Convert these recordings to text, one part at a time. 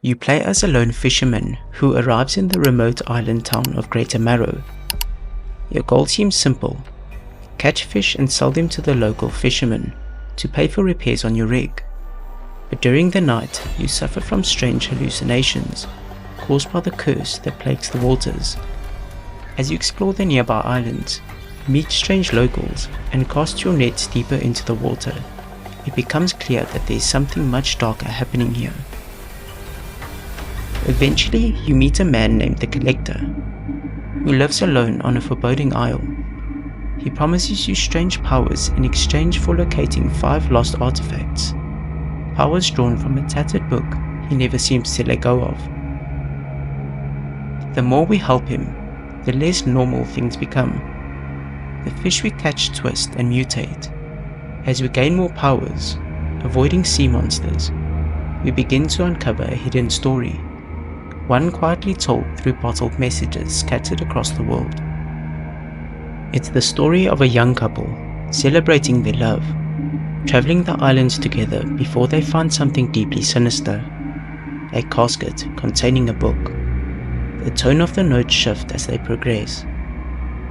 You play as a lone fisherman who arrives in the remote island town of Greater Marrow. Your goal seems simple: catch fish and sell them to the local fishermen to pay for repairs on your rig. But during the night, you suffer from strange hallucinations caused by the curse that plagues the waters. As you explore the nearby islands, meet strange locals, and cast your nets deeper into the water, it becomes clear that there is something much darker happening here. Eventually, you meet a man named the Collector, who lives alone on a foreboding isle. He promises you strange powers in exchange for locating 5 lost artifacts, powers drawn from a tattered book he never seems to let go of. The more we help him, the less normal things become. The fish we catch twist and mutate. As we gain more powers, avoiding sea monsters, we begin to uncover a hidden story, one quietly told through bottled messages scattered across the world. It's the story of a young couple celebrating their love, traveling the islands together before they find something deeply sinister, a casket containing a book. The tone of the notes shift as they progress.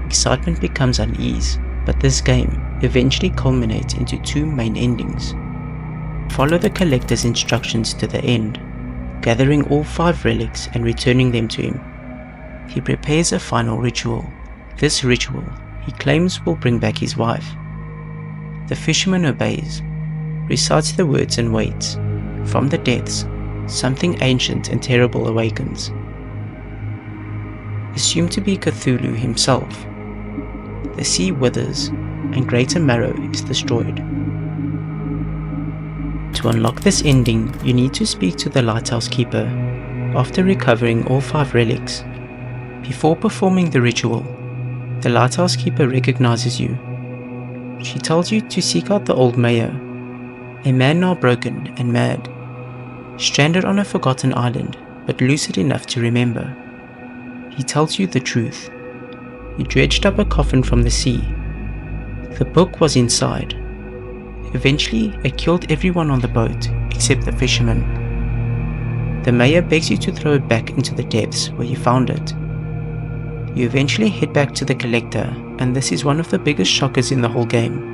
Excitement becomes unease, but this game eventually culminates into 2 main endings. Follow the Collector's instructions to the end, gathering all 5 relics and returning them to him. He prepares a final ritual. This ritual, he claims, will bring back his wife. The fisherman obeys, recites the words and waits. From the depths, something ancient and terrible awakens. Assumed to be Cthulhu himself, the sea withers and Greater Marrow is destroyed. To unlock this ending, you need to speak to the lighthouse keeper after recovering all 5 relics. Before performing the ritual, the lighthouse keeper recognizes you. She tells you to seek out the old mayor, a man now broken and mad, stranded on a forgotten island but lucid enough to remember. He tells you the truth. He dredged up a coffin from the sea. The book was inside. Eventually, it killed everyone on the boat except the fisherman. The mayor begs you to throw it back into the depths where you found it. You eventually head back to the Collector, and this is one of the biggest shockers in the whole game.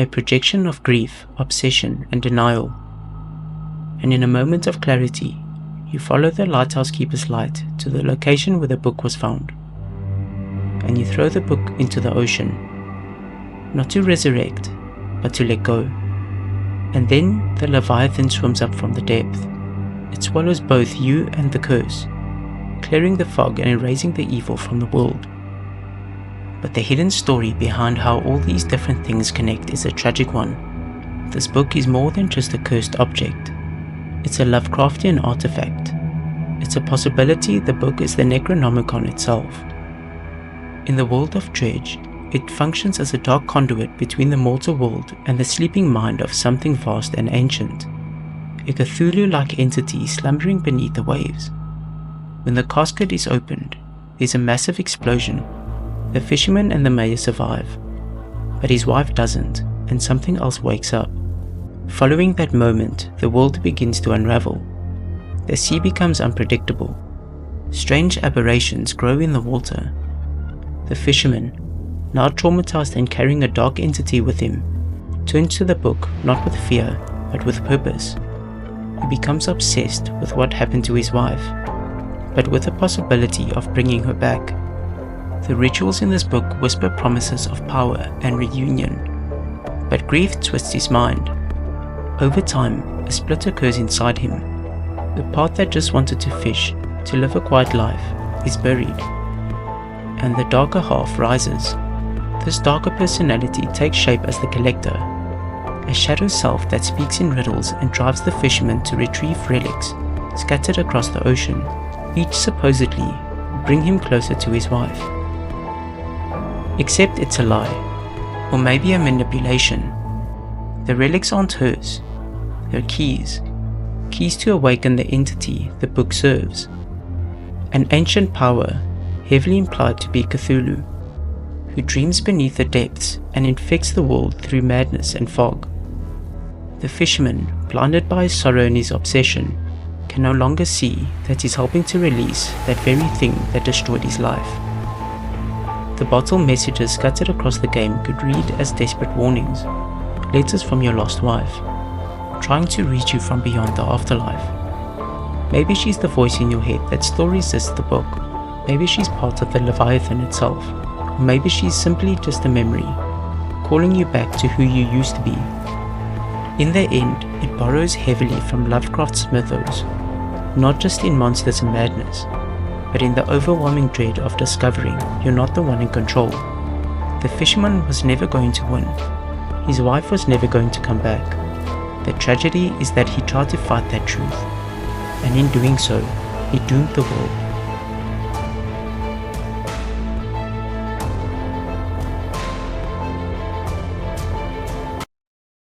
A projection of grief, obsession, and denial. And in a moment of clarity, you follow the lighthouse keeper's light to the location where the book was found. And you throw the book into the ocean, not to resurrect, but to let go. And then the Leviathan swims up from the depth. It swallows both you and the curse, clearing the fog and erasing the evil from the world. But the hidden story behind how all these different things connect is a tragic one. This book is more than just a cursed object. It's a Lovecraftian artifact. It's a possibility the book is the Necronomicon itself. In the world of Dredge, it functions as a dark conduit between the mortal world and the sleeping mind of something vast and ancient, a Cthulhu-like entity slumbering beneath the waves. When the casket is opened, there's a massive explosion. The fisherman and the mayor survive, but his wife doesn't, and something else wakes up. Following that moment, the world begins to unravel. The sea becomes unpredictable. Strange aberrations grow in the water. The fisherman, now traumatized and carrying a dark entity with him, turns to the book not with fear, but with purpose. He becomes obsessed with what happened to his wife, but with the possibility of bringing her back. The rituals in this book whisper promises of power and reunion, but grief twists his mind. Over time, a split occurs inside him. The part that just wanted to fish, to live a quiet life, is buried, and the darker half rises. This darker personality takes shape as the Collector, a shadow self that speaks in riddles and drives the fisherman to retrieve relics scattered across the ocean, each supposedly bring him closer to his wife. Except it's a lie, or maybe a manipulation. The relics aren't hers, they're keys, keys to awaken the entity the book serves. An ancient power, heavily implied to be Cthulhu, who dreams beneath the depths and infects the world through madness and fog. The fisherman, blinded by his sorrow and his obsession, can no longer see that he's helping to release that very thing that destroyed his life. The bottle messages scattered across the game could read as desperate warnings, letters from your lost wife, trying to reach you from beyond the afterlife. Maybe she's the voice in your head that still resists the book. Maybe she's part of the Leviathan itself. Or maybe she's simply just a memory, calling you back to who you used to be. In the end, it borrows heavily from Lovecraft's mythos, not just in monsters and madness, but in the overwhelming dread of discovering you're not the one in control. The fisherman was never going to win. His wife was never going to come back. The tragedy is that he tried to fight that truth, and in doing so, he doomed the world.